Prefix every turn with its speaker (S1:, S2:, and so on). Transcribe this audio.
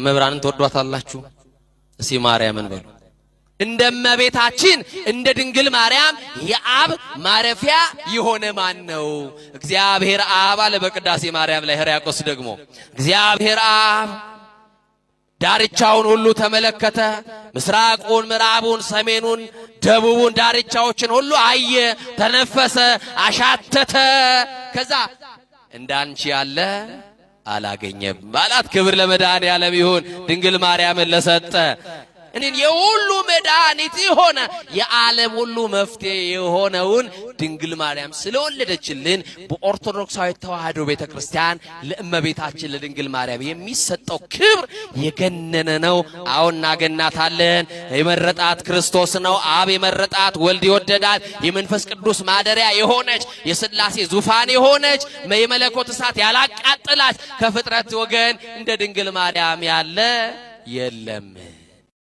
S1: መብራንን ተወዷታላችሁ እሲ ማርያምን በሉ እንደመቤታችን እንደ ድንግል ማርያም የአብ ማረፊያ የሆነ ማን ነው? እግዚአብሔር አብ አለ በቅዳሴ ማርያም ላይ ሕርያቆስ ደግሞ እግዚአብሔር አብ ዳርቻውን ሁሉ ተመለከተ። ምስራቁን፣ ምዕራቡን፣ ሰሜኑን፣ ደቡቡን ዳርቻዎችን ሁሉ አየ፣ ተነፈሰ፣ አሻተተ። ከዛ እንዳንቺ ያለ አላገኘም ባላት። ክብር ለመድኃኔዓለም ይሁን ድንግል ማርያምን ለሰጠ እኔን የሁሉ መድኃኒት የሆነ የዓለም ሁሉ መፍትሄ የሆነውን ድንግል ማርያም ስለወለደችልን በኦርቶዶክሳዊ ተዋሕዶ ቤተክርስቲያን ለእመቤታችን ለድንግል ማርያም የሚሰጠው ክብር የገነነ ነው። አሁን እናገናታለን። የመረጣት ክርስቶስ ነው። አብ የመረጣት ወልድ ይወደዳል። የመንፈስ ቅዱስ ማደሪያ የሆነች የሥላሴ ዙፋን የሆነች የመለኮት እሳት ያላቃጥላት ከፍጥረት ወገን እንደ ድንግል ማርያም ያለ የለም።